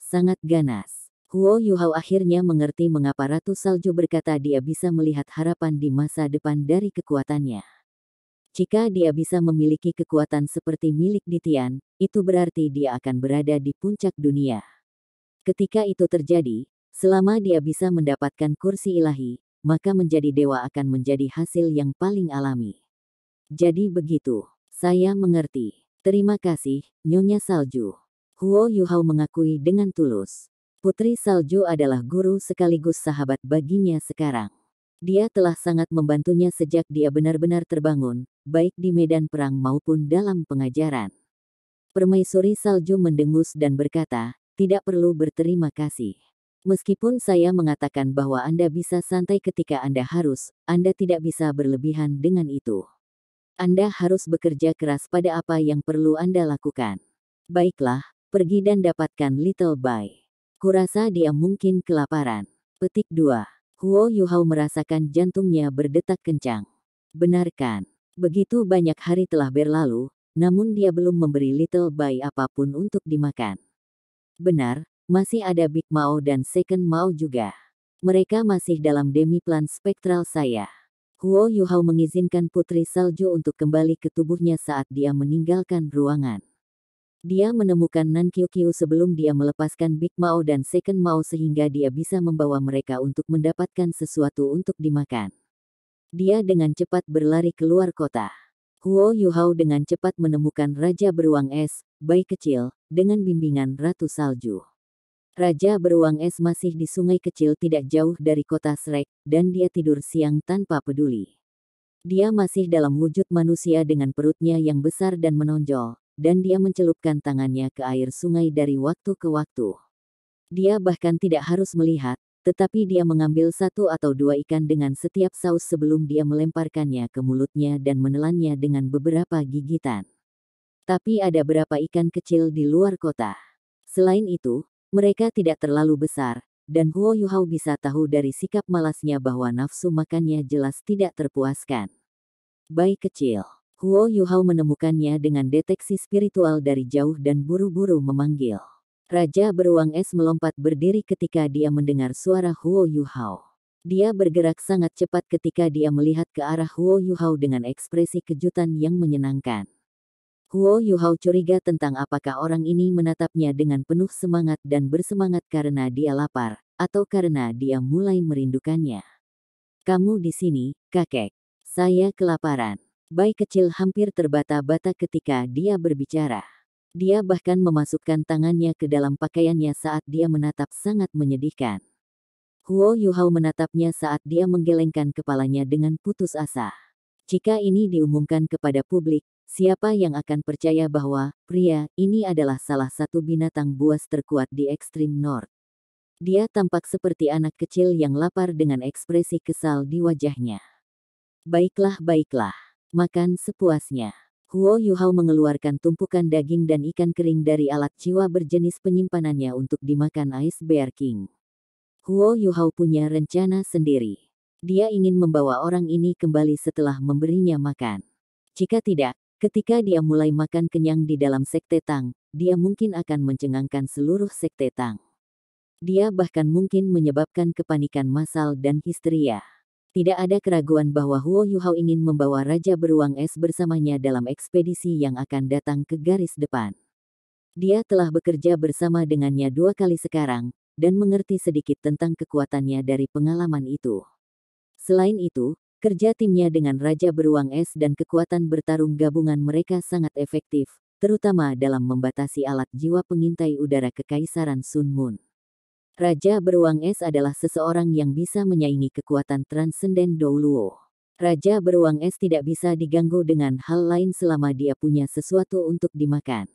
sangat ganas. Huo Yuhao akhirnya mengerti mengapa Ratu Salju berkata dia bisa melihat harapan di masa depan dari kekuatannya. Jika dia bisa memiliki kekuatan seperti milik Ditian, itu berarti dia akan berada di puncak dunia. Ketika itu terjadi, selama dia bisa mendapatkan kursi ilahi, maka menjadi dewa akan menjadi hasil yang paling alami. Jadi begitu, saya mengerti. Terima kasih, Nyonya Salju. Huo Yuhao mengakui dengan tulus. Putri Salju adalah guru sekaligus sahabat baginya sekarang. Dia telah sangat membantunya sejak dia benar-benar terbangun, baik di medan perang maupun dalam pengajaran. Permaisuri Salju mendengus dan berkata, tidak perlu berterima kasih. Meskipun saya mengatakan bahwa Anda bisa santai ketika Anda harus, Anda tidak bisa berlebihan dengan itu. Anda harus bekerja keras pada apa yang perlu Anda lakukan. Baiklah, pergi dan dapatkan Little Bai. Kurasa dia mungkin kelaparan. Petik 2. Huo Yuhao merasakan jantungnya berdetak kencang. Benarkan, begitu banyak hari telah berlalu, namun dia belum memberi Little Bai apapun untuk dimakan. Benar, masih ada Big Mao dan Second Mao juga. Mereka masih dalam demi-plan spektral saya. Huo Yuhao mengizinkan Putri Salju untuk kembali ke tubuhnya saat dia meninggalkan ruangan. Dia menemukan Nankyukyu sebelum dia melepaskan Big Mao dan Second Mao sehingga dia bisa membawa mereka untuk mendapatkan sesuatu untuk dimakan. Dia dengan cepat berlari keluar kota. Huo Yuhao dengan cepat menemukan Raja Beruang Es, bayi kecil, dengan bimbingan Ratu Salju. Raja Beruang Es masih di sungai kecil tidak jauh dari kota Shrek, dan dia tidur siang tanpa peduli. Dia masih dalam wujud manusia dengan perutnya yang besar dan menonjol, dan dia mencelupkan tangannya ke air sungai dari waktu ke waktu. Dia bahkan tidak harus melihat, tetapi dia mengambil 1 atau 2 ikan dengan setiap saus sebelum dia melemparkannya ke mulutnya dan menelannya dengan beberapa gigitan. Tapi ada berapa ikan kecil di luar kota. Selain itu, mereka tidak terlalu besar, dan Huo Yuhao bisa tahu dari sikap malasnya bahwa nafsu makannya jelas tidak terpuaskan. Bayi kecil. Huo Yuhao menemukannya dengan deteksi spiritual dari jauh dan buru-buru memanggil. Raja Beruang Es melompat berdiri ketika dia mendengar suara Huo Yuhao. Dia bergerak sangat cepat ketika dia melihat ke arah Huo Yuhao dengan ekspresi kejutan yang menyenangkan. Huo Yuhao curiga tentang apakah orang ini menatapnya dengan penuh semangat dan bersemangat karena dia lapar, atau karena dia mulai merindukannya. Kamu di sini, kakek. Saya kelaparan. Bayi kecil hampir terbata-bata ketika dia berbicara. Dia bahkan memasukkan tangannya ke dalam pakaiannya saat dia menatap sangat menyedihkan. Huo Yuhao menatapnya saat dia menggelengkan kepalanya dengan putus asa. Jika ini diumumkan kepada publik, siapa yang akan percaya bahwa pria ini adalah salah satu binatang buas terkuat di ekstrim North? Dia tampak seperti anak kecil yang lapar dengan ekspresi kesal di wajahnya. Baiklah, baiklah. Makan sepuasnya. Huo Yuhao mengeluarkan tumpukan daging dan ikan kering dari alat jiwa berjenis penyimpanannya untuk dimakan Ice Bear King. Huo Yuhao punya rencana sendiri. Dia ingin membawa orang ini kembali setelah memberinya makan. Jika tidak, ketika dia mulai makan kenyang di dalam sekte Tang, dia mungkin akan mencengangkan seluruh sekte Tang. Dia bahkan mungkin menyebabkan kepanikan massal dan histeria. Tidak ada keraguan bahwa Huo Yuhao ingin membawa Raja Beruang Es bersamanya dalam ekspedisi yang akan datang ke garis depan. Dia telah bekerja bersama dengannya 2 kali sekarang, dan mengerti sedikit tentang kekuatannya dari pengalaman itu. Selain itu, kerja timnya dengan Raja Beruang Es dan kekuatan bertarung gabungan mereka sangat efektif, terutama dalam membatasi alat jiwa pengintai udara Kekaisaran Sun Moon. Raja Beruang Es adalah seseorang yang bisa menyaingi kekuatan transenden Douluo. Raja Beruang Es tidak bisa diganggu dengan hal lain selama dia punya sesuatu untuk dimakan.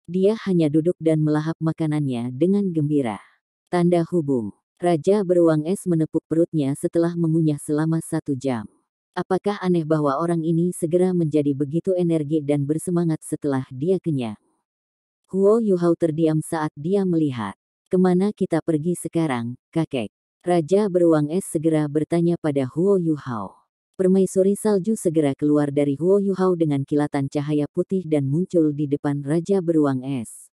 Dia hanya duduk dan melahap makanannya dengan gembira. Tanda hubung. Raja Beruang Es menepuk perutnya setelah mengunyah selama 1 jam. Apakah aneh bahwa orang ini segera menjadi begitu energi dan bersemangat setelah dia kenyang? Huo Yuhao terdiam saat dia melihat. Kemana kita pergi sekarang, kakek? Raja Beruang Es segera bertanya pada Huo Yuhao. Permaisuri Salju segera keluar dari Huo Yuhao dengan kilatan cahaya putih dan muncul di depan Raja Beruang Es.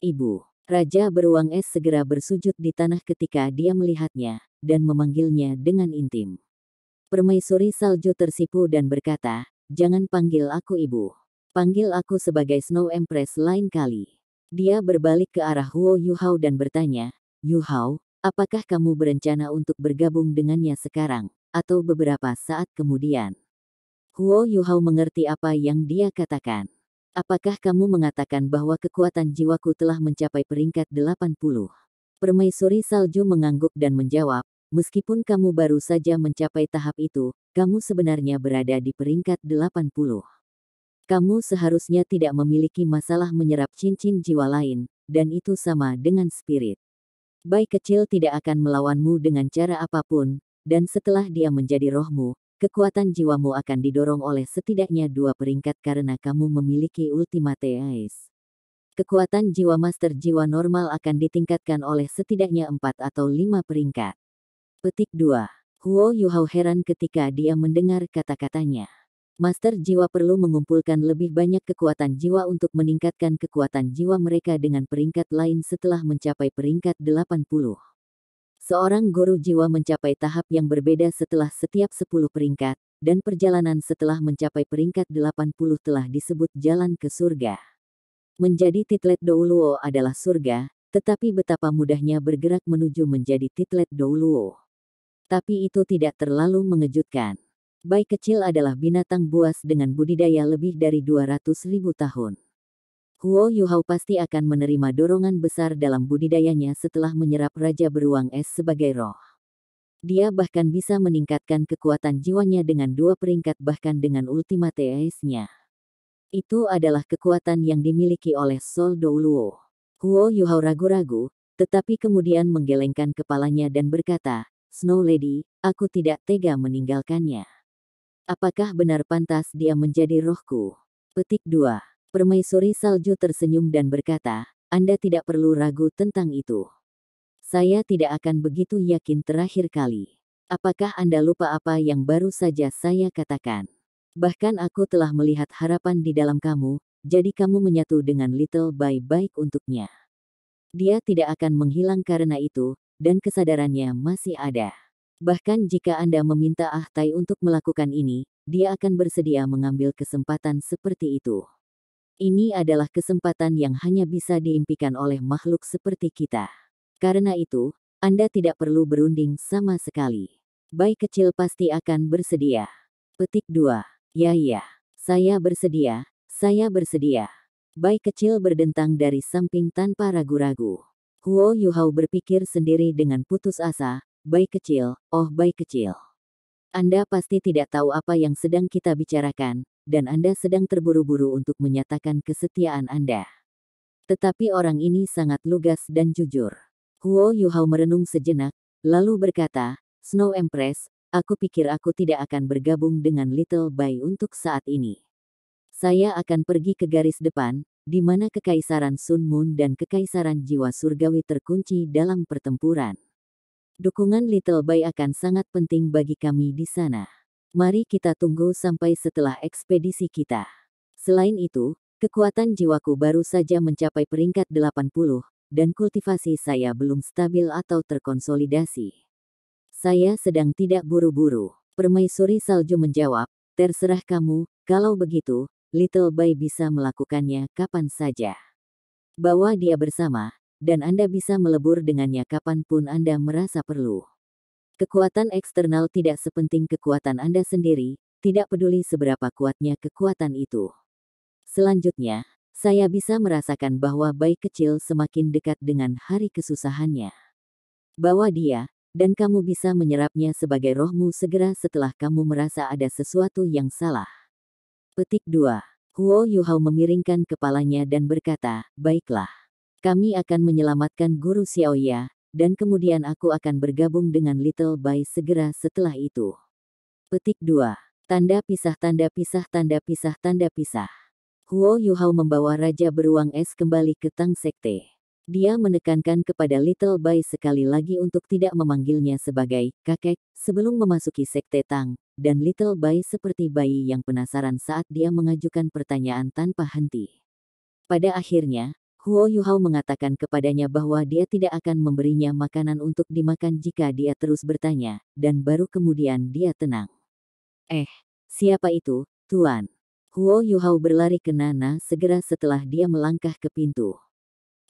Ibu, Raja beruang es segera bersujud di tanah ketika dia melihatnya, dan memanggilnya dengan intim. Permaisuri salju tersipu dan berkata, "Jangan panggil aku ibu. Panggil aku sebagai Snow Empress lain kali." Dia berbalik ke arah Huo Yuhao dan bertanya, "Yuhao, apakah kamu berencana untuk bergabung dengannya sekarang, atau beberapa saat kemudian?" Huo Yuhao mengerti apa yang dia katakan. "Apakah kamu mengatakan bahwa kekuatan jiwaku telah mencapai peringkat 80?" Permaisuri salju mengangguk dan menjawab, "Meskipun kamu baru saja mencapai tahap itu, kamu sebenarnya berada di peringkat 80. Kamu seharusnya tidak memiliki masalah menyerap cincin jiwa lain, dan itu sama dengan spirit. Bayi kecil tidak akan melawanmu dengan cara apapun, dan setelah dia menjadi rohmu, kekuatan jiwamu akan didorong oleh setidaknya 2 peringkat karena kamu memiliki Ultimate Ace. Kekuatan jiwa master jiwa normal akan ditingkatkan oleh setidaknya 4 atau 5 peringkat. Petik 2. Huo Yuhao heran ketika dia mendengar kata-katanya. Master jiwa perlu mengumpulkan lebih banyak kekuatan jiwa untuk meningkatkan kekuatan jiwa mereka dengan peringkat lain setelah mencapai peringkat 80. Seorang guru jiwa mencapai tahap yang berbeda setelah setiap 10 peringkat, dan perjalanan setelah mencapai peringkat 80 telah disebut jalan ke surga. Menjadi Titlet Douluo adalah surga, tetapi betapa mudahnya bergerak menuju menjadi Titlet Douluo. Tapi itu tidak terlalu mengejutkan. Bayi kecil adalah binatang buas dengan budidaya lebih dari 200.000 tahun. Huo Yuhao pasti akan menerima dorongan besar dalam budidayanya setelah menyerap Raja Beruang Es sebagai roh. Dia bahkan bisa meningkatkan kekuatan jiwanya dengan 2 peringkat bahkan dengan Ultimate Ace-nya. Itu adalah kekuatan yang dimiliki oleh Sol Douluo. Huo Yuhao ragu-ragu, tetapi kemudian menggelengkan kepalanya dan berkata, "Snow Lady, aku tidak tega meninggalkannya. Apakah benar pantas dia menjadi rohku?" Petik 2. Permaisuri salju tersenyum dan berkata, "Anda tidak perlu ragu tentang itu. Saya tidak akan begitu yakin terakhir kali. Apakah Anda lupa apa yang baru saja saya katakan? Bahkan aku telah melihat harapan di dalam kamu, jadi kamu menyatu dengan Little Bai baik untuknya. Dia tidak akan menghilang karena itu, dan kesadarannya masih ada. Bahkan jika Anda meminta Ah Tai untuk melakukan ini, dia akan bersedia mengambil kesempatan seperti itu. Ini adalah kesempatan yang hanya bisa diimpikan oleh makhluk seperti kita. Karena itu, Anda tidak perlu berunding sama sekali. Bayi kecil pasti akan bersedia." Petik 2. Ya, saya bersedia, saya bersedia." Bayi kecil berdentang dari samping tanpa ragu-ragu. Huo Yuhao berpikir sendiri dengan putus asa, "Bayi kecil, oh bayi kecil. Anda pasti tidak tahu apa yang sedang kita bicarakan, dan Anda sedang terburu-buru untuk menyatakan kesetiaan Anda." Tetapi orang ini sangat lugas dan jujur. Huo Yuhao merenung sejenak, lalu berkata, "Snow Empress, aku pikir aku tidak akan bergabung dengan Little Bai untuk saat ini. Saya akan pergi ke garis depan, di mana Kekaisaran Sun Moon dan Kekaisaran Jiwa Surgawi terkunci dalam pertempuran. Dukungan Little Bai akan sangat penting bagi kami di sana. Mari kita tunggu sampai setelah ekspedisi kita. Selain itu, kekuatan jiwaku baru saja mencapai peringkat 80, dan kultivasi saya belum stabil atau terkonsolidasi. Saya sedang tidak buru-buru." Permaisuri salju menjawab, "Terserah kamu, kalau begitu, Little Bai bisa melakukannya kapan saja. Bawa dia bersama, dan Anda bisa melebur dengannya kapanpun Anda merasa perlu. Kekuatan eksternal tidak sepenting kekuatan Anda sendiri, tidak peduli seberapa kuatnya kekuatan itu. Selanjutnya, saya bisa merasakan bahwa bayi kecil semakin dekat dengan hari kesusahannya. Bawa dia, dan kamu bisa menyerapnya sebagai rohmu segera setelah kamu merasa ada sesuatu yang salah." Petik 2. Huo Yuhao memiringkan kepalanya dan berkata, "Baiklah. Kami akan menyelamatkan Guru Xiaoya, dan kemudian aku akan bergabung dengan Little Bai segera setelah itu." Petik 2. Tanda pisah tanda pisah tanda pisah tanda pisah. Huo Yuhao membawa Raja Beruang Es kembali ke Tang Sekte. Dia menekankan kepada Little Bai sekali lagi untuk tidak memanggilnya sebagai kakek sebelum memasuki Sekte Tang, dan Little Bai seperti bayi yang penasaran saat dia mengajukan pertanyaan tanpa henti. Pada akhirnya, Huo Yuhao mengatakan kepadanya bahwa dia tidak akan memberinya makanan untuk dimakan jika dia terus bertanya, dan baru kemudian dia tenang. Siapa itu, Tuan? Huo Yuhao berlari ke Nana segera setelah dia melangkah ke pintu.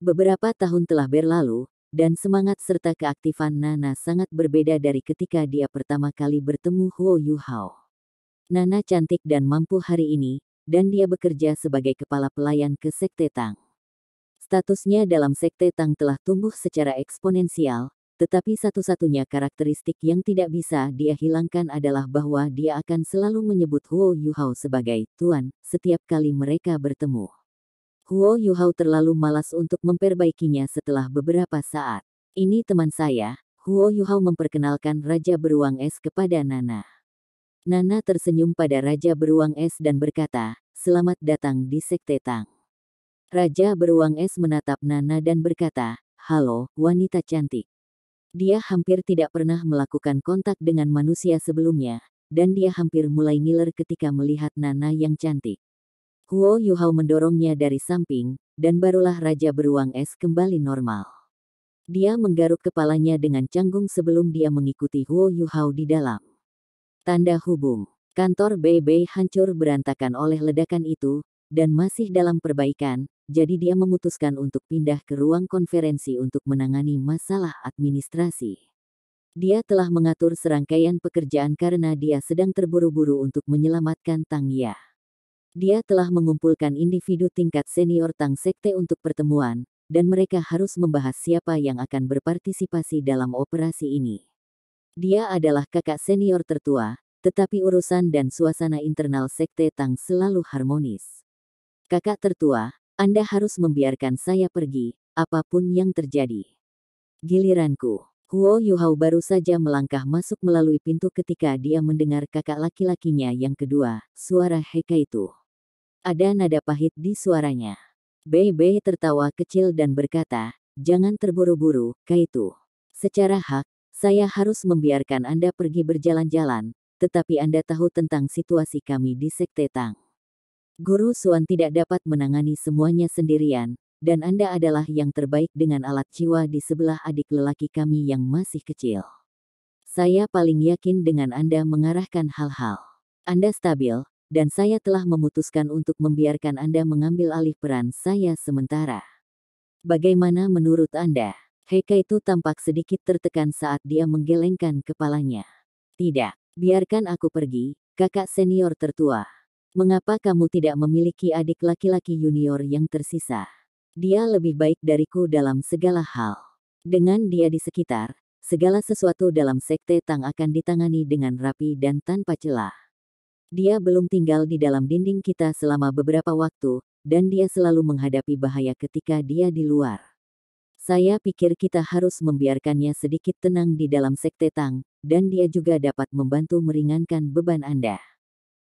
Beberapa tahun telah berlalu, dan semangat serta keaktifan Nana sangat berbeda dari ketika dia pertama kali bertemu Huo Yuhao. Nana cantik dan mampu hari ini, dan dia bekerja sebagai kepala pelayan ke Sekte Tang. Statusnya dalam Sekte Tang telah tumbuh secara eksponensial, tetapi satu-satunya karakteristik yang tidak bisa dia hilangkan adalah bahwa dia akan selalu menyebut Huo Yuhao sebagai Tuan setiap kali mereka bertemu. Huo Yuhao terlalu malas untuk memperbaikinya setelah beberapa saat. Ini teman saya, Huo Yuhao memperkenalkan Raja Beruang Es kepada Nana. Nana tersenyum pada Raja Beruang Es dan berkata, "Selamat datang di Sekte Tang." Raja Beruang Es menatap Nana dan berkata, "Halo, wanita cantik." Dia hampir tidak pernah melakukan kontak dengan manusia sebelumnya, dan dia hampir mulai ngiler ketika melihat Nana yang cantik. Huo Yuhao mendorongnya dari samping, dan barulah Raja Beruang Es kembali normal. Dia menggaruk kepalanya dengan canggung sebelum dia mengikuti Huo Yuhao di dalam. Tanda hubung. Kantor BB hancur berantakan oleh ledakan itu, dan masih dalam perbaikan, jadi dia memutuskan untuk pindah ke ruang konferensi untuk menangani masalah administrasi. Dia telah mengatur serangkaian pekerjaan karena dia sedang terburu-buru untuk menyelamatkan Tang Ya. Dia telah mengumpulkan individu tingkat senior Tang Sekte untuk pertemuan, dan mereka harus membahas siapa yang akan berpartisipasi dalam operasi ini. Dia adalah kakak senior tertua, tetapi urusan dan suasana internal Sekte Tang selalu harmonis. Kakak tertua, Anda harus membiarkan saya pergi, apapun yang terjadi. Giliranku. Huo Yuhao baru saja melangkah masuk melalui pintu ketika dia mendengar kakak laki-lakinya yang kedua, suara Heka itu. Ada nada pahit di suaranya. BB tertawa kecil dan berkata, "Jangan terburu-buru, Kaitu. Secara hak, saya harus membiarkan Anda pergi berjalan-jalan, tetapi Anda tahu tentang situasi kami di Sekte Tang. Guru Suan tidak dapat menangani semuanya sendirian, dan Anda adalah yang terbaik dengan alat jiwa di sebelah adik lelaki kami yang masih kecil. Saya paling yakin dengan Anda mengarahkan hal-hal. Anda stabil, dan saya telah memutuskan untuk membiarkan Anda mengambil alih peran saya sementara. Bagaimana menurut Anda?" Heka itu tampak sedikit tertekan saat dia menggelengkan kepalanya. "Tidak, biarkan aku pergi, kakak senior tertua. Mengapa kamu tidak memiliki adik laki-laki junior yang tersisa? Dia lebih baik dariku dalam segala hal. Dengan dia di sekitar, segala sesuatu dalam Sekte Tang akan ditangani dengan rapi dan tanpa celah. Dia belum tinggal di dalam dinding kita selama beberapa waktu, dan dia selalu menghadapi bahaya ketika dia di luar. Saya pikir kita harus membiarkannya sedikit tenang di dalam Sekte Tang, dan dia juga dapat membantu meringankan beban Anda."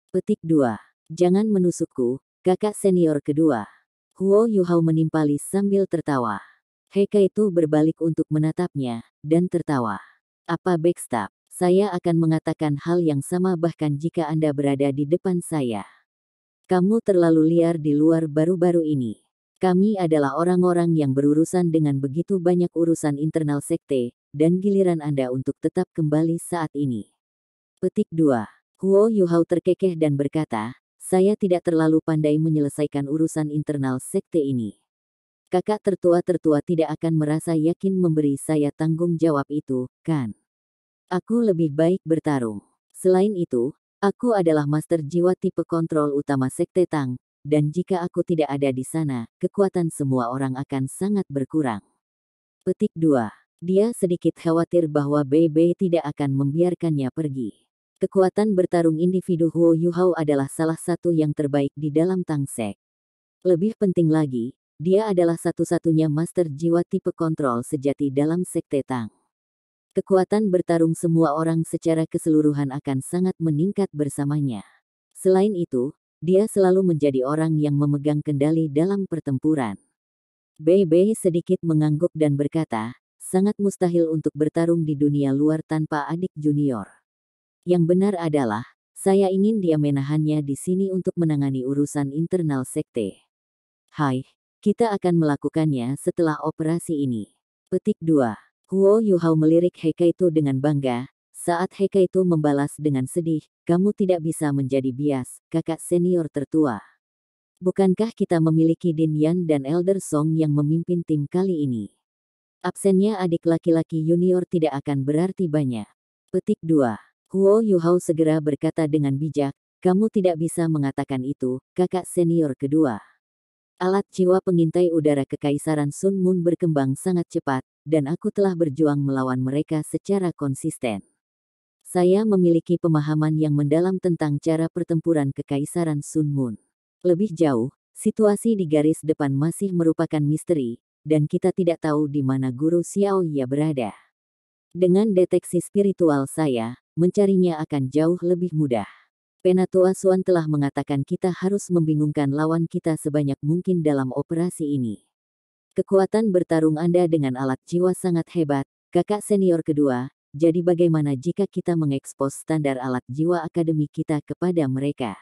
Petik 2. Jangan menusukku, kakak senior kedua. Huo Yuhao menimpali sambil tertawa. Heka itu berbalik untuk menatapnya, dan tertawa. "Apa backstab? Saya akan mengatakan hal yang sama bahkan jika Anda berada di depan saya. Kamu terlalu liar di luar baru-baru ini. Kami adalah orang-orang yang berurusan dengan begitu banyak urusan internal sekte, dan giliran Anda untuk tetap kembali saat ini." Petik 2. Huo Yuhao terkekeh dan berkata, "Saya tidak terlalu pandai menyelesaikan urusan internal sekte ini. Kakak tertua-tertua tidak akan merasa yakin memberi saya tanggung jawab itu, kan? Aku lebih baik bertarung. Selain itu, aku adalah master jiwa tipe kontrol utama Sekte Tang, dan jika aku tidak ada di sana, kekuatan semua orang akan sangat berkurang." Petik 2. Dia sedikit khawatir bahwa BB tidak akan membiarkannya pergi. Kekuatan bertarung individu Huo Yuhao adalah salah satu yang terbaik di dalam Tang Sek. Lebih penting lagi, dia adalah satu-satunya master jiwa tipe kontrol sejati dalam Sekte Tang. Kekuatan bertarung semua orang secara keseluruhan akan sangat meningkat bersamanya. Selain itu, dia selalu menjadi orang yang memegang kendali dalam pertempuran. BB sedikit mengangguk dan berkata, "Sangat mustahil untuk bertarung di dunia luar tanpa adik junior. Yang benar adalah, saya ingin dia menahannya di sini untuk menangani urusan internal sekte." "Hai, Kita akan melakukannya setelah operasi ini. Petik 2. Huo Yuhao melirik Heikaitu dengan bangga, saat Heikaitu membalas dengan sedih, kamu tidak bisa menjadi bias, kakak senior tertua. Bukankah kita memiliki Din Yan dan Elder Song yang memimpin tim kali ini? Absennya adik laki-laki junior tidak akan berarti banyak. Petik 2. Huo Yuhao segera berkata dengan bijak, kamu tidak bisa mengatakan itu, kakak senior kedua. Alat jiwa pengintai udara Kekaisaran Sun Moon berkembang sangat cepat, dan aku telah berjuang melawan mereka secara konsisten. Saya memiliki pemahaman yang mendalam tentang cara pertempuran Kekaisaran Sun Moon. Lebih jauh, situasi di garis depan masih merupakan misteri, dan kita tidak tahu di mana Guru Xiao Ye berada. Dengan deteksi spiritual saya, mencarinya akan jauh lebih mudah. Penatua Suan telah mengatakan kita harus membingungkan lawan kita sebanyak mungkin dalam operasi ini. Kekuatan bertarung Anda dengan alat jiwa sangat hebat, kakak senior kedua, jadi bagaimana jika kita mengekspos standar alat jiwa akademi kita kepada mereka?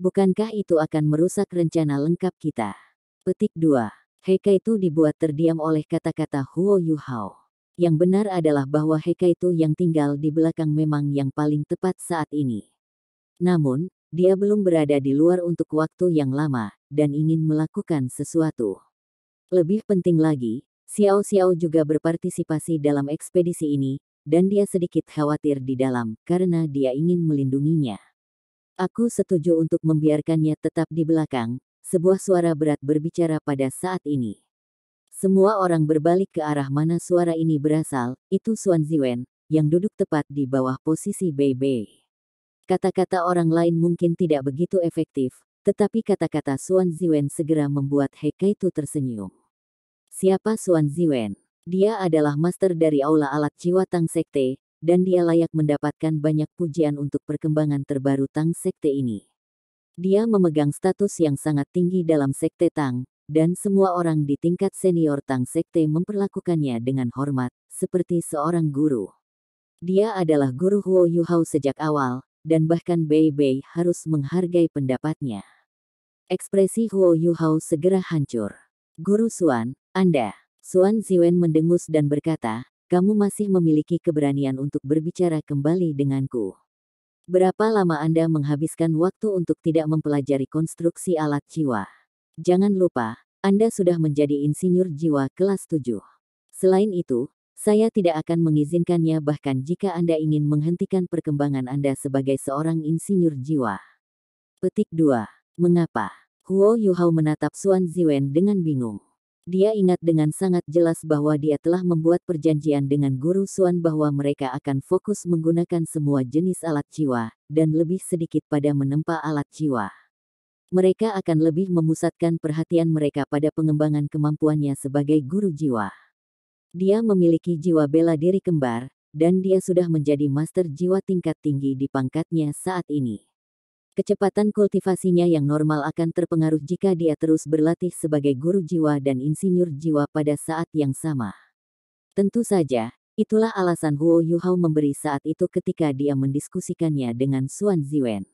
Bukankah itu akan merusak rencana lengkap kita? Petik 2. Heikaitu dibuat terdiam oleh kata-kata Huo Yuhao. Yang benar adalah bahwa Heikaitu yang tinggal di belakang memang yang paling tepat saat ini. Namun, dia belum berada di luar untuk waktu yang lama, dan ingin melakukan sesuatu. Lebih penting lagi, Xiao Xiao juga berpartisipasi dalam ekspedisi ini, dan dia sedikit khawatir di dalam, karena dia ingin melindunginya. Aku setuju untuk membiarkannya tetap di belakang, sebuah suara berat berbicara pada saat ini. Semua orang berbalik ke arah mana suara ini berasal, itu Suan Ziwen, yang duduk tepat di bawah posisi Bei Bei. Kata-kata orang lain mungkin tidak begitu efektif, tetapi kata-kata Suan Ziwen segera membuat Heikaitu tersenyum. Siapa Suan Ziwen? Dia adalah master dari Aula Alat Jiwa Tang Sekte, dan dia layak mendapatkan banyak pujian untuk perkembangan terbaru Tang Sekte ini. Dia memegang status yang sangat tinggi dalam Sekte Tang, dan semua orang di tingkat senior Tang Sekte memperlakukannya dengan hormat, seperti seorang guru. Dia adalah guru Huo Yuhao sejak awal, dan bahkan Bei Bei harus menghargai pendapatnya. Ekspresi Huo Yuhao segera hancur. Guru Suan, Anda. Suan Ziwen mendengus dan berkata, kamu masih memiliki keberanian untuk berbicara kembali denganku. Berapa lama Anda menghabiskan waktu untuk tidak mempelajari konstruksi alat jiwa? Jangan lupa, Anda sudah menjadi insinyur jiwa kelas 7. Selain itu, saya tidak akan mengizinkannya bahkan jika Anda ingin menghentikan perkembangan Anda sebagai seorang insinyur jiwa. Petik 2. Mengapa? Huo Yuhao menatap Suan Ziwen dengan bingung. Dia ingat dengan sangat jelas bahwa dia telah membuat perjanjian dengan Guru Suan bahwa mereka akan fokus menggunakan semua jenis alat jiwa, dan lebih sedikit pada menempa alat jiwa. Mereka akan lebih memusatkan perhatian mereka pada pengembangan kemampuannya sebagai guru jiwa. Dia memiliki jiwa bela diri kembar, dan dia sudah menjadi master jiwa tingkat tinggi di pangkatnya saat ini. Kecepatan kultivasinya yang normal akan terpengaruh jika dia terus berlatih sebagai guru jiwa dan insinyur jiwa pada saat yang sama. Tentu saja, itulah alasan Huo Yuhao memberi saat itu ketika dia mendiskusikannya dengan Suan Ziwen.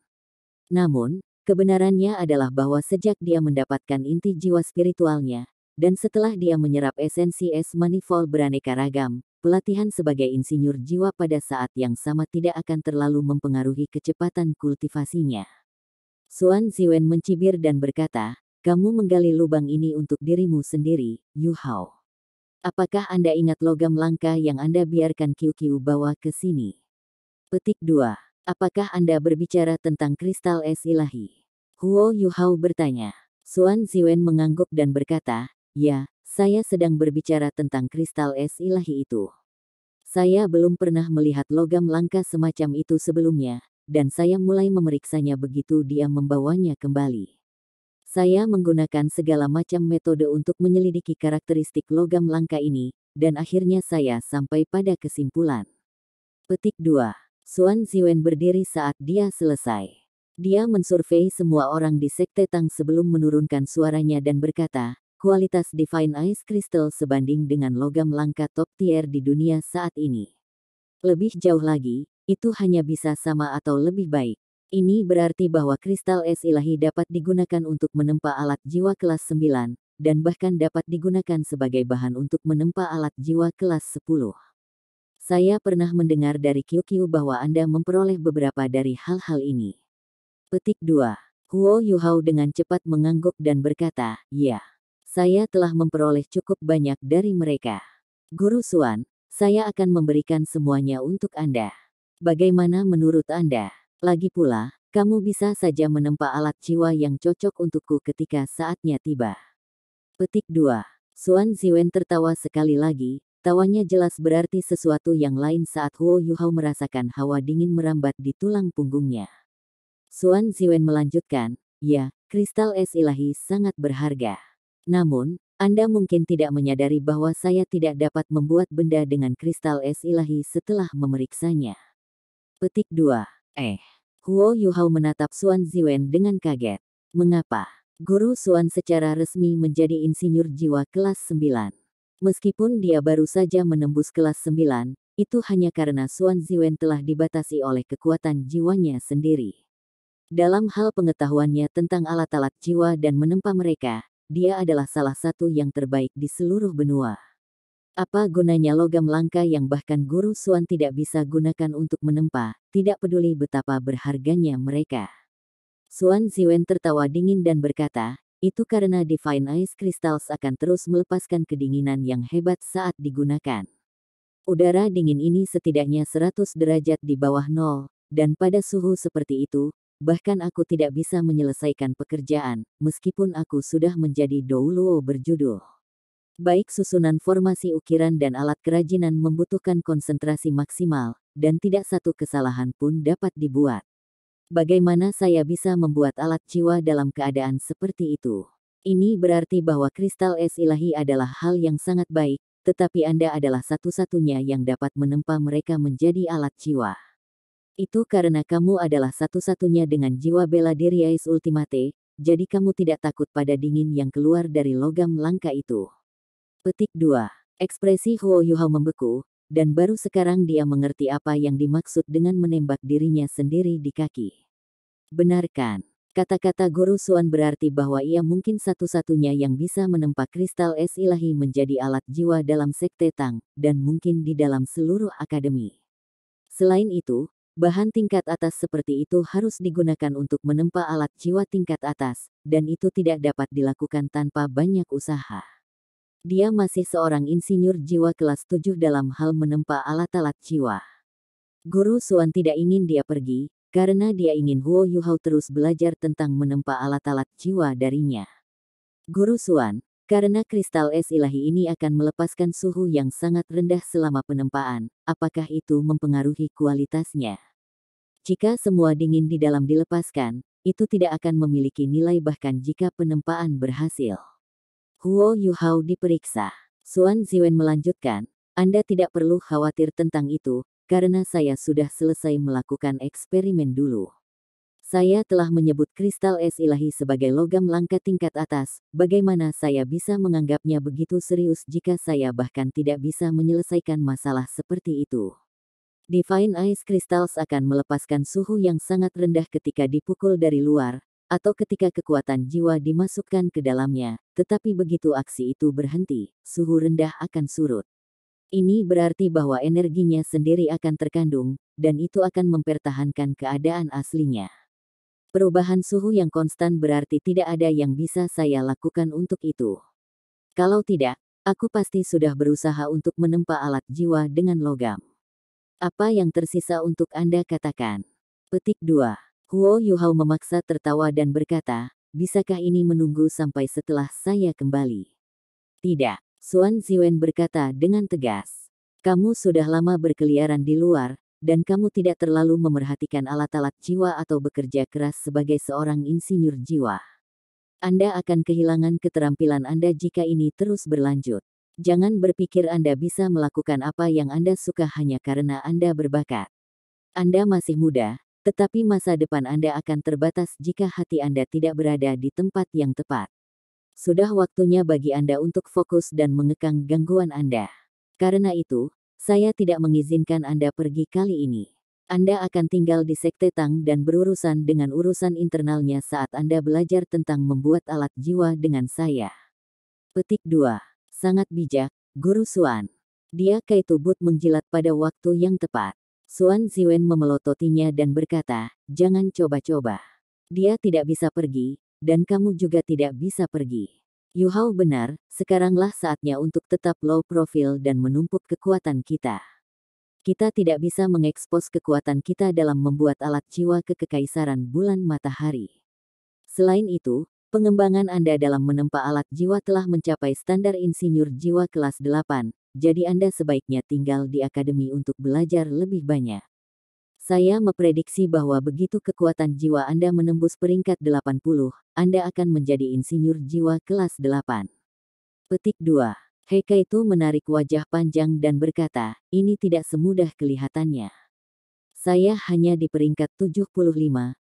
Namun, kebenarannya adalah bahwa sejak dia mendapatkan inti jiwa spiritualnya, dan setelah dia menyerap esensi es manifold beraneka ragam, pelatihan sebagai insinyur jiwa pada saat yang sama tidak akan terlalu mempengaruhi kecepatan kultivasinya. Suan Ziwen mencibir dan berkata, kamu menggali lubang ini untuk dirimu sendiri, Yuhao. Apakah Anda ingat logam langka yang Anda biarkan Qiu bawa ke sini? Petik 2. Apakah Anda berbicara tentang kristal es ilahi? Huo Yuhao bertanya. Suan Ziwen mengangguk dan berkata, ya, saya sedang berbicara tentang kristal es ilahi itu. Saya belum pernah melihat logam langka semacam itu sebelumnya, dan saya mulai memeriksanya begitu dia membawanya kembali. Saya menggunakan segala macam metode untuk menyelidiki karakteristik logam langka ini, dan akhirnya saya sampai pada kesimpulan. Petik 2. Suan Ziwen berdiri saat dia selesai. Dia mensurvei semua orang di Sekte Tang sebelum menurunkan suaranya dan berkata, kualitas Divine Ice Crystal sebanding dengan logam langka top tier di dunia saat ini. Lebih jauh lagi, itu hanya bisa sama atau lebih baik. Ini berarti bahwa kristal es ilahi dapat digunakan untuk menempa alat jiwa kelas 9, dan bahkan dapat digunakan sebagai bahan untuk menempa alat jiwa kelas 10. Saya pernah mendengar dari QQ bahwa Anda memperoleh beberapa dari hal-hal ini. Petik 2. Huo Yuhao dengan cepat mengangguk dan berkata, "Ya, saya telah memperoleh cukup banyak dari mereka. Guru Xuan, saya akan memberikan semuanya untuk Anda. Bagaimana menurut Anda? Lagi pula, kamu bisa saja menempa alat jiwa yang cocok untukku ketika saatnya tiba." Petik 2. Xuan Ziwen tertawa sekali lagi, tawanya jelas berarti sesuatu yang lain saat Huo Yuhao merasakan hawa dingin merambat di tulang punggungnya. Xuan Ziwen melanjutkan, "Ya, kristal es ilahi sangat berharga. Namun, Anda mungkin tidak menyadari bahwa saya tidak dapat membuat benda dengan kristal es ilahi setelah memeriksanya." Petik 2. Huo Yuhao menatap Xuan Ziwen dengan kaget. Mengapa? Guru Xuan secara resmi menjadi insinyur jiwa kelas 9. Meskipun dia baru saja menembus kelas 9, itu hanya karena Xuan Ziwen telah dibatasi oleh kekuatan jiwanya sendiri. Dalam hal pengetahuannya tentang alat-alat jiwa dan menempa mereka, dia adalah salah satu yang terbaik di seluruh benua. Apa gunanya logam langka yang bahkan Guru Xuan tidak bisa gunakan untuk menempa, tidak peduli betapa berharganya mereka. Xuan Ziwen tertawa dingin dan berkata, "Itu karena Divine Ice Crystals akan terus melepaskan kedinginan yang hebat saat digunakan. Udara dingin ini setidaknya 100 derajat di bawah nol, dan pada suhu seperti itu, bahkan aku tidak bisa menyelesaikan pekerjaan, meskipun aku sudah menjadi Douluo berjudul. Baik susunan formasi ukiran dan alat kerajinan membutuhkan konsentrasi maksimal, dan tidak satu kesalahan pun dapat dibuat. Bagaimana saya bisa membuat alat jiwa dalam keadaan seperti itu? Ini berarti bahwa kristal es ilahi adalah hal yang sangat baik, tetapi Anda adalah satu-satunya yang dapat menempa mereka menjadi alat jiwa. Itu karena kamu adalah satu-satunya dengan jiwa bela diri Ais Ultimate, jadi kamu tidak takut pada dingin yang keluar dari logam langka itu." Petik 2. Ekspresi Huo Yuhao membeku, dan baru sekarang dia mengerti apa yang dimaksud dengan menembak dirinya sendiri di kaki. Benarkan, kata-kata Guru Xuan berarti bahwa ia mungkin satu-satunya yang bisa menempa kristal es ilahi menjadi alat jiwa dalam sekte Tang, dan mungkin di dalam seluruh akademi. Selain itu, bahan tingkat atas seperti itu harus digunakan untuk menempa alat jiwa tingkat atas, dan itu tidak dapat dilakukan tanpa banyak usaha. Dia masih seorang insinyur jiwa kelas 7 dalam hal menempa alat-alat jiwa. Guru Xuan tidak ingin dia pergi, karena dia ingin Huo Yuhao terus belajar tentang menempa alat-alat jiwa darinya. Guru Xuan, karena kristal es ilahi ini akan melepaskan suhu yang sangat rendah selama penempaan, apakah itu mempengaruhi kualitasnya? Jika semua dingin di dalam dilepaskan, itu tidak akan memiliki nilai bahkan jika penempaan berhasil. Huo Yuhao diperiksa. Xuan Ziwen melanjutkan, "Anda tidak perlu khawatir tentang itu, karena saya sudah selesai melakukan eksperimen dulu. Saya telah menyebut kristal es ilahi sebagai logam langka tingkat atas, bagaimana saya bisa menganggapnya begitu serius jika saya bahkan tidak bisa menyelesaikan masalah seperti itu? Divine Ice Crystals akan melepaskan suhu yang sangat rendah ketika dipukul dari luar, atau ketika kekuatan jiwa dimasukkan ke dalamnya, tetapi begitu aksi itu berhenti, suhu rendah akan surut. Ini berarti bahwa energinya sendiri akan terkandung, dan itu akan mempertahankan keadaan aslinya. Perubahan suhu yang konstan berarti tidak ada yang bisa saya lakukan untuk itu. Kalau tidak, aku pasti sudah berusaha untuk menempa alat jiwa dengan logam. Apa yang tersisa untuk Anda katakan?" Petik 2. Huo Yuhao memaksa tertawa dan berkata, "Bisakah ini menunggu sampai setelah saya kembali?" "Tidak," Xuan Ziwen berkata dengan tegas. "Kamu sudah lama berkeliaran di luar, dan kamu tidak terlalu memerhatikan alat-alat jiwa atau bekerja keras sebagai seorang insinyur jiwa. Anda akan kehilangan keterampilan Anda jika ini terus berlanjut. Jangan berpikir Anda bisa melakukan apa yang Anda suka hanya karena Anda berbakat. Anda masih muda, tetapi masa depan Anda akan terbatas jika hati Anda tidak berada di tempat yang tepat. Sudah waktunya bagi Anda untuk fokus dan mengekang gangguan Anda. Karena itu, saya tidak mengizinkan Anda pergi kali ini. Anda akan tinggal di Sekte Tang dan berurusan dengan urusan internalnya saat Anda belajar tentang membuat alat jiwa dengan saya." Petik 2. Sangat bijak, Guru Xuan. Dia Kaitu But menjilat pada waktu yang tepat. Xuan Ziwen memelototinya dan berkata, jangan coba-coba. Dia tidak bisa pergi, dan kamu juga tidak bisa pergi. Yu Hao benar, sekaranglah saatnya untuk tetap low profile dan menumpuk kekuatan kita. Kita tidak bisa mengekspos kekuatan kita dalam membuat alat jiwa ke kekaisaran bulan matahari. Selain itu, pengembangan Anda dalam menempa alat jiwa telah mencapai standar insinyur jiwa kelas 8, jadi Anda sebaiknya tinggal di akademi untuk belajar lebih banyak. Saya memprediksi bahwa begitu kekuatan jiwa Anda menembus peringkat 80, Anda akan menjadi insinyur jiwa kelas 8. Petik 2. Kaitu menarik wajah panjang dan berkata, ini tidak semudah kelihatannya. Saya hanya di peringkat 75,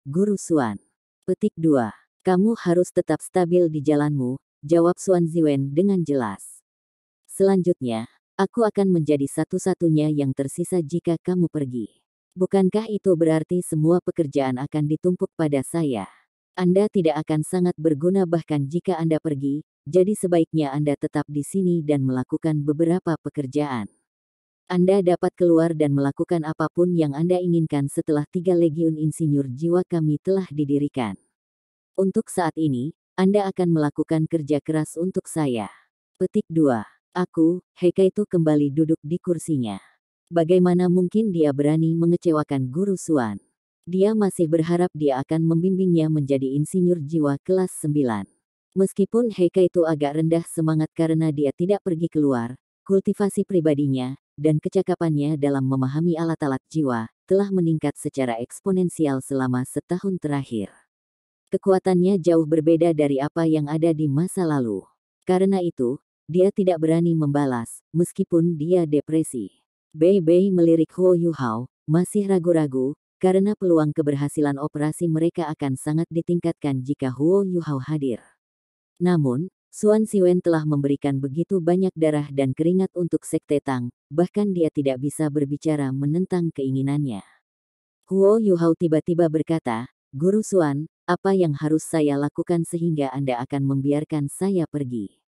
Guru Xuan. Petik 2. Kamu harus tetap stabil di jalanmu, jawab Xuan Ziwen dengan jelas. Selanjutnya, aku akan menjadi satu-satunya yang tersisa jika kamu pergi. Bukankah itu berarti semua pekerjaan akan ditumpuk pada saya? Anda tidak akan sangat berguna bahkan jika Anda pergi, jadi sebaiknya Anda tetap di sini dan melakukan beberapa pekerjaan. Anda dapat keluar dan melakukan apapun yang Anda inginkan setelah 3 legiun insinyur jiwa kami telah didirikan. Untuk saat ini, Anda akan melakukan kerja keras untuk saya. Petik 2. Aku, Kaitu kembali duduk di kursinya. Bagaimana mungkin dia berani mengecewakan Guru Xuan? Dia masih berharap dia akan membimbingnya menjadi insinyur jiwa kelas 9. Meskipun Kaitu agak rendah semangat karena dia tidak pergi keluar, kultivasi pribadinya, dan kecakapannya dalam memahami alat-alat jiwa, telah meningkat secara eksponensial selama setahun terakhir. Kekuatannya jauh berbeda dari apa yang ada di masa lalu. Karena itu, dia tidak berani membalas, meskipun dia depresi. Bei Bei melirik Huo Yu Hao, masih ragu-ragu, karena peluang keberhasilan operasi mereka akan sangat ditingkatkan jika Huo Yu Hao hadir. Namun, Xuan Ziwen telah memberikan begitu banyak darah dan keringat untuk Sekte Tang, bahkan dia tidak bisa berbicara menentang keinginannya. Huo Yu Hao tiba-tiba berkata, Guru Xuan, apa yang harus saya lakukan sehingga Anda akan membiarkan saya pergi?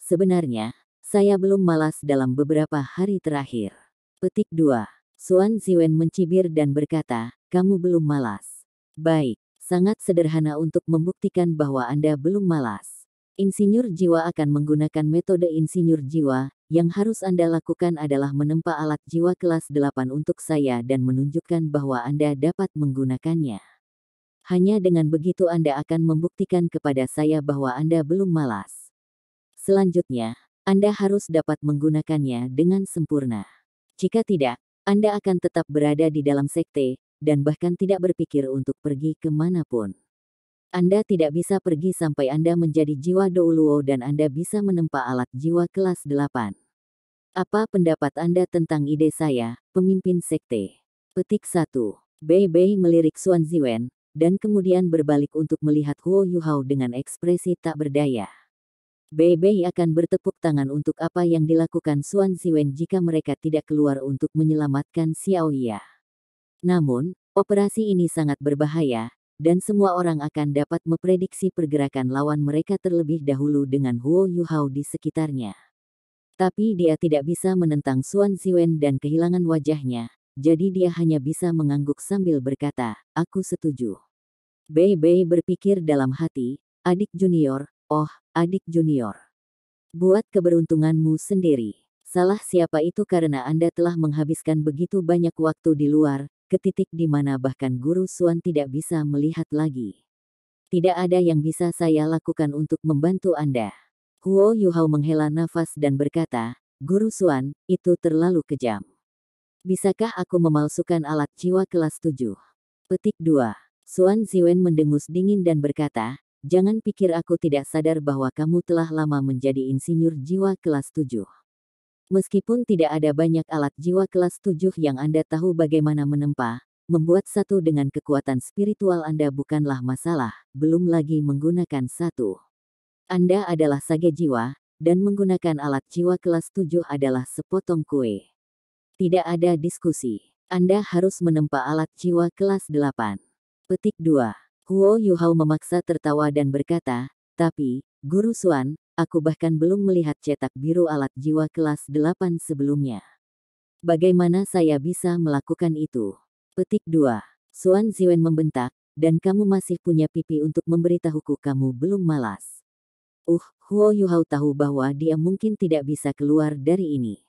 Sebenarnya, saya belum malas dalam beberapa hari terakhir. Petik 2. Xuan Ziwen mencibir dan berkata, kamu belum malas. Baik, sangat sederhana untuk membuktikan bahwa Anda belum malas. Insinyur jiwa akan menggunakan metode insinyur jiwa, yang harus Anda lakukan adalah menempa alat jiwa kelas 8 untuk saya dan menunjukkan bahwa Anda dapat menggunakannya. Hanya dengan begitu Anda akan membuktikan kepada saya bahwa Anda belum malas. Selanjutnya, Anda harus dapat menggunakannya dengan sempurna. Jika tidak, Anda akan tetap berada di dalam sekte, dan bahkan tidak berpikir untuk pergi kemanapun. Anda tidak bisa pergi sampai Anda menjadi jiwa Douluo dan Anda bisa menempa alat jiwa kelas 8. Apa pendapat Anda tentang ide saya, pemimpin sekte? Petik 1. Bei Bei melirik Xuan Ziwen, dan kemudian berbalik untuk melihat Huo Yu Hao dengan ekspresi tak berdaya. Bei Bei akan bertepuk tangan untuk apa yang dilakukan Xuan Ziwen jika mereka tidak keluar untuk menyelamatkan Xiao Ya. Namun, operasi ini sangat berbahaya, dan semua orang akan dapat memprediksi pergerakan lawan mereka terlebih dahulu dengan Huo Yu Hao di sekitarnya. Tapi dia tidak bisa menentang Xuan Ziwen dan kehilangan wajahnya, jadi dia hanya bisa mengangguk sambil berkata, aku setuju. Bei Bei berpikir dalam hati, adik junior, oh, adik junior. Buat keberuntunganmu sendiri. Salah siapa itu karena Anda telah menghabiskan begitu banyak waktu di luar, ke titik di mana bahkan Guru Xuan tidak bisa melihat lagi. Tidak ada yang bisa saya lakukan untuk membantu Anda. Huo Yu Hao menghela nafas dan berkata, Guru Xuan, itu terlalu kejam. Bisakah aku memalsukan alat jiwa kelas 7? Petik 2. Xuan Ziwen mendengus dingin dan berkata, jangan pikir aku tidak sadar bahwa kamu telah lama menjadi insinyur jiwa kelas 7. Meskipun tidak ada banyak alat jiwa kelas 7 yang Anda tahu bagaimana menempa, membuat satu dengan kekuatan spiritual Anda bukanlah masalah, belum lagi menggunakan satu. Anda adalah sage jiwa, dan menggunakan alat jiwa kelas 7 adalah sepotong kue. Tidak ada diskusi. Anda harus menempa alat jiwa kelas 8. Petik 2. Huo Yu Hao memaksa tertawa dan berkata, tapi, Guru Xuan, aku bahkan belum melihat cetak biru alat jiwa kelas 8 sebelumnya. Bagaimana saya bisa melakukan itu? Petik 2. Xuan Ziwen membentak, dan kamu masih punya pipi untuk memberitahuku kamu belum malas. Huo Yuhao tahu bahwa dia mungkin tidak bisa keluar dari ini.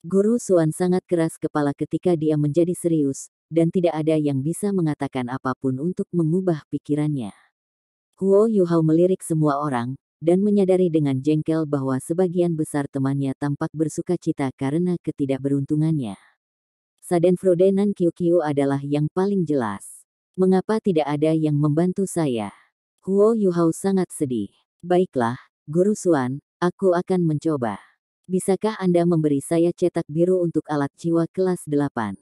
Guru Xuan sangat keras kepala ketika dia menjadi serius, dan tidak ada yang bisa mengatakan apapun untuk mengubah pikirannya. Huo Yuhao melirik semua orang, dan menyadari dengan jengkel bahwa sebagian besar temannya tampak bersukacita karena ketidakberuntungannya. Schadenfreude dan Qiu adalah yang paling jelas. Mengapa tidak ada yang membantu saya? Huo Yuhao sangat sedih. Baiklah, Guru Xuan, aku akan mencoba. Bisakah Anda memberi saya cetak biru untuk alat jiwa kelas 8?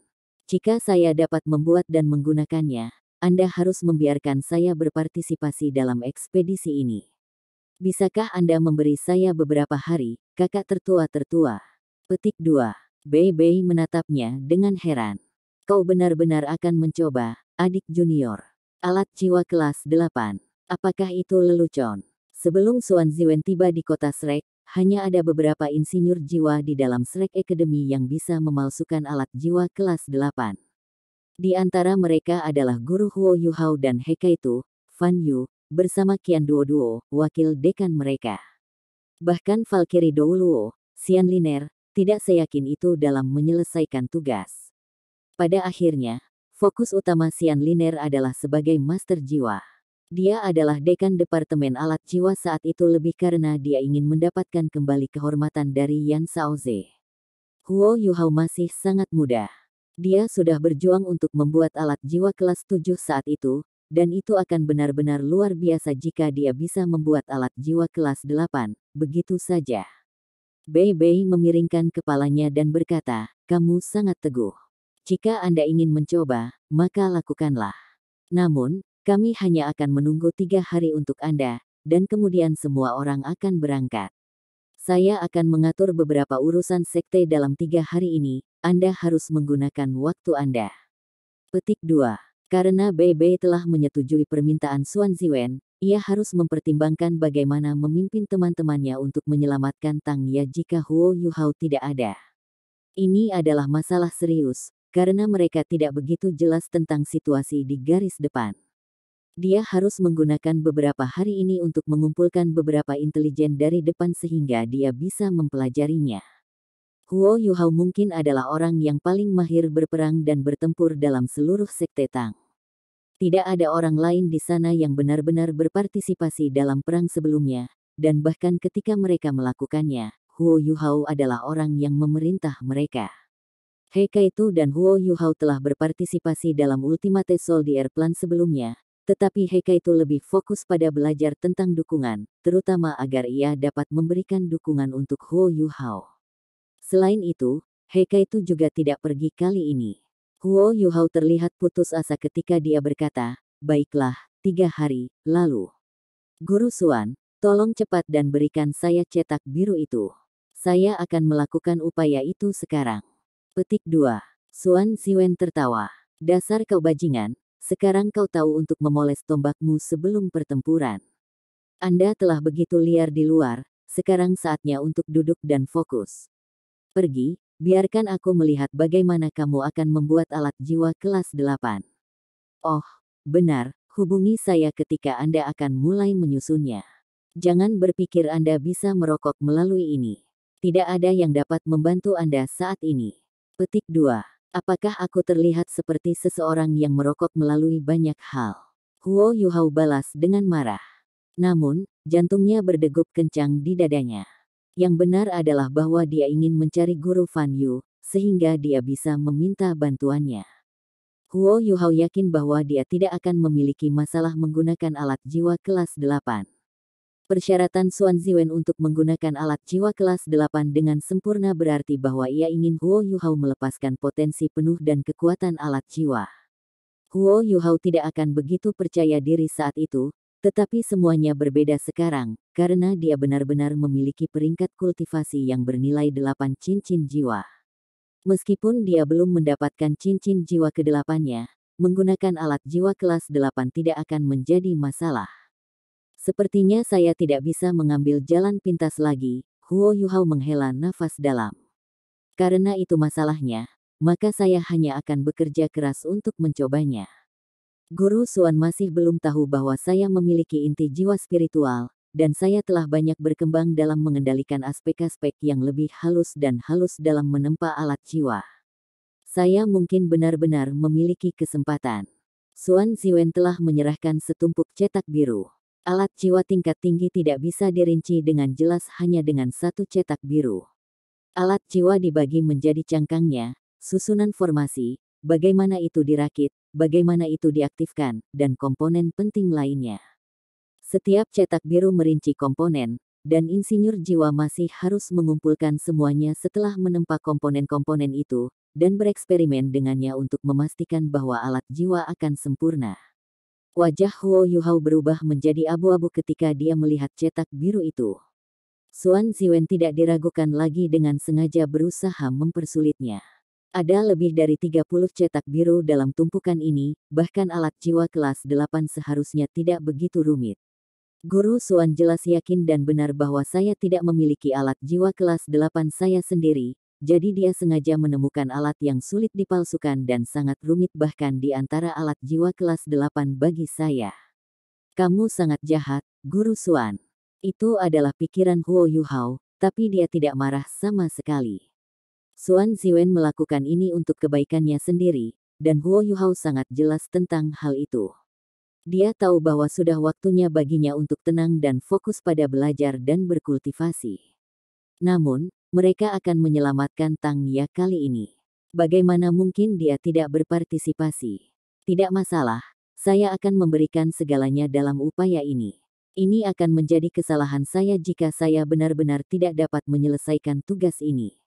Jika saya dapat membuat dan menggunakannya, Anda harus membiarkan saya berpartisipasi dalam ekspedisi ini. Bisakah Anda memberi saya beberapa hari, kakak tertua-tertua? Petik 2. Bei menatapnya dengan heran. Kau benar-benar akan mencoba, adik junior. Alat jiwa kelas 8. Apakah itu lelucon? Sebelum Xuan Ziwen tiba di kota Shrek, hanya ada beberapa insinyur jiwa di dalam Shrek Academy yang bisa memalsukan alat jiwa kelas 8. Di antara mereka adalah Guru Huo Yuhao dan Hekaitu, Fan Yu, bersama Qian Duo, wakil dekan mereka. Bahkan Valkyrie Douluo, Xian Liner, tidak seyakin itu dalam menyelesaikan tugas. Pada akhirnya, fokus utama Xian Liner adalah sebagai master jiwa. Dia adalah dekan Departemen Alat Jiwa saat itu lebih karena dia ingin mendapatkan kembali kehormatan dari Yan Shaoze. Huo Yuhao masih sangat muda. Dia sudah berjuang untuk membuat alat jiwa kelas 7 saat itu, dan itu akan benar-benar luar biasa jika dia bisa membuat alat jiwa kelas 8, begitu saja. Bei memiringkan kepalanya dan berkata, kamu sangat teguh. Jika Anda ingin mencoba, maka lakukanlah. Namun, kami hanya akan menunggu 3 hari untuk Anda, dan kemudian semua orang akan berangkat. Saya akan mengatur beberapa urusan sekte dalam 3 hari ini, Anda harus menggunakan waktu Anda. Petik 2. Karena Bei telah menyetujui permintaan Xuan Ziwen, ia harus mempertimbangkan bagaimana memimpin teman-temannya untuk menyelamatkan Tang Ye jika Huo Yuhao tidak ada. Ini adalah masalah serius, karena mereka tidak begitu jelas tentang situasi di garis depan. Dia harus menggunakan beberapa hari ini untuk mengumpulkan beberapa intelijen dari depan sehingga dia bisa mempelajarinya. Huo Yuhao mungkin adalah orang yang paling mahir berperang dan bertempur dalam seluruh sekte Tang. Tidak ada orang lain di sana yang benar-benar berpartisipasi dalam perang sebelumnya, dan bahkan ketika mereka melakukannya, Huo Yuhao adalah orang yang memerintah mereka. Hekaitu dan Huo Yuhao telah berpartisipasi dalam Ultimate Soldier Plan sebelumnya, tetapi Hekaitu lebih fokus pada belajar tentang dukungan, terutama agar ia dapat memberikan dukungan untuk Huo Yuhao. Selain itu, Hekaitu juga tidak pergi kali ini. Huo Yuhao terlihat putus asa ketika dia berkata, baiklah, 3 hari lalu. Guru Xuan, tolong cepat dan berikan saya cetak biru itu. Saya akan melakukan upaya itu sekarang. Petik 2. Xuan Ziwen tertawa. Dasar kau bajingan, sekarang kau tahu untuk memoles tombakmu sebelum pertempuran. Anda telah begitu liar di luar, sekarang saatnya untuk duduk dan fokus. Pergi, biarkan aku melihat bagaimana kamu akan membuat alat jiwa kelas 8. Oh, benar, hubungi saya ketika Anda akan mulai menyusunnya. Jangan berpikir Anda bisa merokok melalui ini. Tidak ada yang dapat membantu Anda saat ini. Petik 2. Apakah aku terlihat seperti seseorang yang merokok melalui banyak hal? Huo Yuhao balas dengan marah. Namun, jantungnya berdegup kencang di dadanya. Yang benar adalah bahwa dia ingin mencari Guru Fan Yu, sehingga dia bisa meminta bantuannya. Huo Yuhao yakin bahwa dia tidak akan memiliki masalah menggunakan alat jiwa kelas 8. Persyaratan Xuan Ziwen untuk menggunakan alat jiwa kelas 8 dengan sempurna berarti bahwa ia ingin Huo Yuhao melepaskan potensi penuh dan kekuatan alat jiwa. Huo Yuhao tidak akan begitu percaya diri saat itu, tetapi semuanya berbeda sekarang, karena dia benar-benar memiliki peringkat kultivasi yang bernilai 8 cincin jiwa. Meskipun dia belum mendapatkan cincin jiwa ke-8-nya, menggunakan alat jiwa kelas 8 tidak akan menjadi masalah. Sepertinya saya tidak bisa mengambil jalan pintas lagi. Huo Yuhao menghela nafas dalam. Karena itu masalahnya, maka saya hanya akan bekerja keras untuk mencobanya. Guru Xuan masih belum tahu bahwa saya memiliki inti jiwa spiritual, dan saya telah banyak berkembang dalam mengendalikan aspek-aspek yang lebih halus dan halus dalam menempa alat jiwa. Saya mungkin benar-benar memiliki kesempatan. Xuan Ziwen telah menyerahkan setumpuk cetak biru. Alat jiwa tingkat tinggi tidak bisa dirinci dengan jelas hanya dengan satu cetak biru. Alat jiwa dibagi menjadi cangkangnya, susunan formasi, bagaimana itu dirakit, bagaimana itu diaktifkan, dan komponen penting lainnya. Setiap cetak biru merinci komponen, dan insinyur jiwa masih harus mengumpulkan semuanya setelah menempa komponen-komponen itu, dan bereksperimen dengannya untuk memastikan bahwa alat jiwa akan sempurna. Wajah Huo Yuhao berubah menjadi abu-abu ketika dia melihat cetak biru itu. Xuan Ziwen tidak diragukan lagi dengan sengaja berusaha mempersulitnya. Ada lebih dari 30 cetak biru dalam tumpukan ini, bahkan alat jiwa kelas 8 seharusnya tidak begitu rumit. Guru Xuan jelas yakin dan benar bahwa saya tidak memiliki alat jiwa kelas 8 saya sendiri, jadi dia sengaja menemukan alat yang sulit dipalsukan dan sangat rumit bahkan di antara alat jiwa kelas 8 bagi saya. Kamu sangat jahat, Guru Xuan. Itu adalah pikiran Huo Yuhao, tapi dia tidak marah sama sekali. Xuan Ziwen melakukan ini untuk kebaikannya sendiri, dan Huo Yuhao sangat jelas tentang hal itu. Dia tahu bahwa sudah waktunya baginya untuk tenang dan fokus pada belajar dan berkultivasi. Namun, mereka akan menyelamatkan Tang Ya kali ini. Bagaimana mungkin dia tidak berpartisipasi? Tidak masalah, saya akan memberikan segalanya dalam upaya ini. Ini akan menjadi kesalahan saya jika saya benar-benar tidak dapat menyelesaikan tugas ini.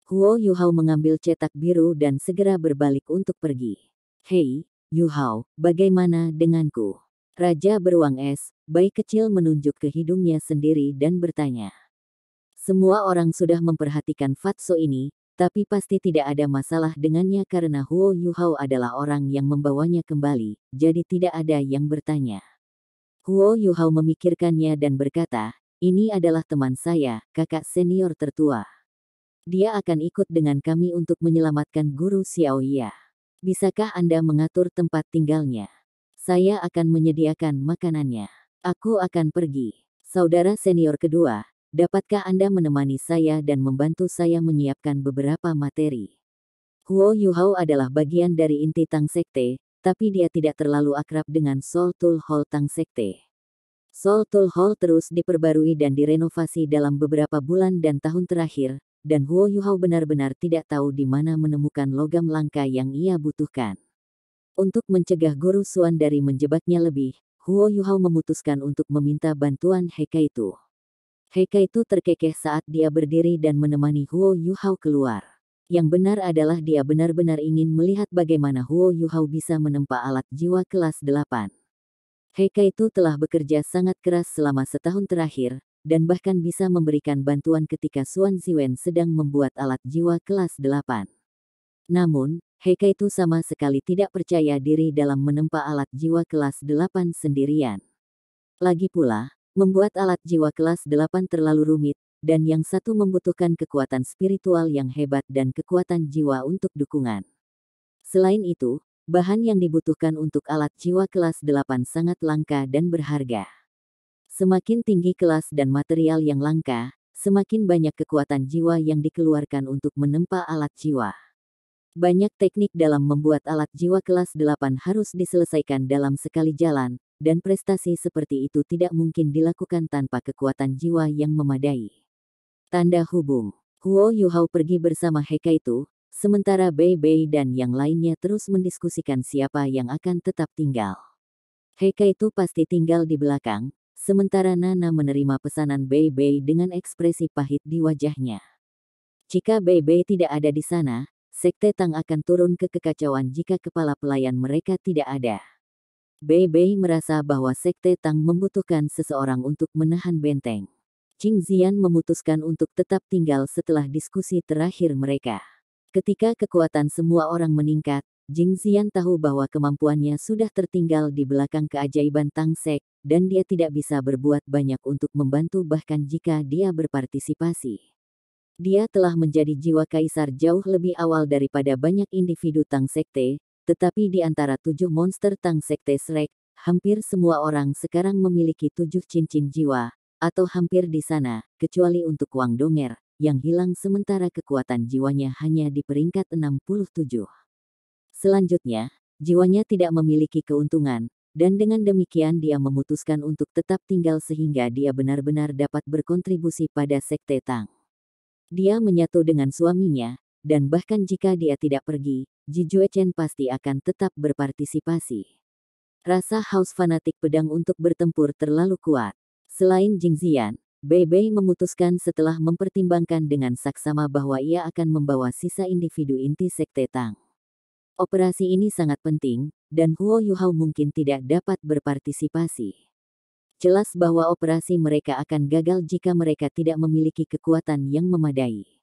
Huo Yuhao mengambil cetak biru dan segera berbalik untuk pergi. Hei, Yuhao, bagaimana denganku? Raja beruang es, bayi kecil menunjuk ke hidungnya sendiri dan bertanya. Semua orang sudah memperhatikan Fatso ini, tapi pasti tidak ada masalah dengannya karena Huo Yuhao adalah orang yang membawanya kembali, jadi tidak ada yang bertanya. Huo Yuhao memikirkannya dan berkata, ini adalah teman saya, kakak senior tertua. Dia akan ikut dengan kami untuk menyelamatkan Guru Xiaoya. Bisakah Anda mengatur tempat tinggalnya? Saya akan menyediakan makanannya. Aku akan pergi. Saudara senior kedua, dapatkah Anda menemani saya dan membantu saya menyiapkan beberapa materi? Huo Yuhao adalah bagian dari inti Tang Sekte, tapi dia tidak terlalu akrab dengan Soul Tool Hall Tang Sekte. Soul Tool Hall terus diperbarui dan direnovasi dalam beberapa bulan dan tahun terakhir, dan Huo Yuhao benar-benar tidak tahu di mana menemukan logam langka yang ia butuhkan. Untuk mencegah Guru Xuan dari menjebaknya lebih, Huo Yuhao memutuskan untuk meminta bantuan Hekaitu. Hekaitu terkekeh saat dia berdiri dan menemani Huo Yuhao keluar. Yang benar adalah dia benar-benar ingin melihat bagaimana Huo Yuhao bisa menempa alat jiwa kelas 8. Hekaitu telah bekerja sangat keras selama setahun terakhir, dan bahkan bisa memberikan bantuan ketika Xuan Ziwen sedang membuat alat jiwa kelas 8. Namun, Hekaitu sama sekali tidak percaya diri dalam menempa alat jiwa kelas 8 sendirian. Lagi pula, membuat alat jiwa kelas 8 terlalu rumit, dan yang satu membutuhkan kekuatan spiritual yang hebat dan kekuatan jiwa untuk dukungan. Selain itu, bahan yang dibutuhkan untuk alat jiwa kelas 8 sangat langka dan berharga. Semakin tinggi kelas dan material yang langka, semakin banyak kekuatan jiwa yang dikeluarkan untuk menempa alat jiwa. Banyak teknik dalam membuat alat jiwa kelas 8 harus diselesaikan dalam sekali jalan, dan prestasi seperti itu tidak mungkin dilakukan tanpa kekuatan jiwa yang memadai. Tanda hubung. Huo Yuhao pergi bersama Hekaitu, sementara Bei Bei dan yang lainnya terus mendiskusikan siapa yang akan tetap tinggal. Hekaitu pasti tinggal di belakang, sementara Nana menerima pesanan Bei Bei dengan ekspresi pahit di wajahnya. Jika Bei Bei tidak ada di sana, Sekte Tang akan turun ke kekacauan jika kepala pelayan mereka tidak ada. Bei Bei merasa bahwa Sekte Tang membutuhkan seseorang untuk menahan benteng. Qing Ziyan memutuskan untuk tetap tinggal setelah diskusi terakhir mereka. Ketika kekuatan semua orang meningkat, Qing Ziyan tahu bahwa kemampuannya sudah tertinggal di belakang keajaiban Tang Sek, dan dia tidak bisa berbuat banyak untuk membantu bahkan jika dia berpartisipasi. Dia telah menjadi jiwa kaisar jauh lebih awal daripada banyak individu Tang Sekte, tetapi di antara 7 monster Tang Sekte Shrek, hampir semua orang sekarang memiliki 7 cincin jiwa, atau hampir di sana, kecuali untuk Wang Donger, yang hilang sementara kekuatan jiwanya hanya di peringkat 67. Selanjutnya, jiwanya tidak memiliki keuntungan, dan dengan demikian dia memutuskan untuk tetap tinggal sehingga dia benar-benar dapat berkontribusi pada Sekte Tang. Dia menyatu dengan suaminya, dan bahkan jika dia tidak pergi, Ji Juechen pasti akan tetap berpartisipasi. Rasa haus fanatik pedang untuk bertempur terlalu kuat. Selain Jing Ziyan, Bei Bei memutuskan setelah mempertimbangkan dengan saksama bahwa ia akan membawa sisa individu inti Sekte Tang. Operasi ini sangat penting, dan Huo Yuhao mungkin tidak dapat berpartisipasi. Jelas bahwa operasi mereka akan gagal jika mereka tidak memiliki kekuatan yang memadai.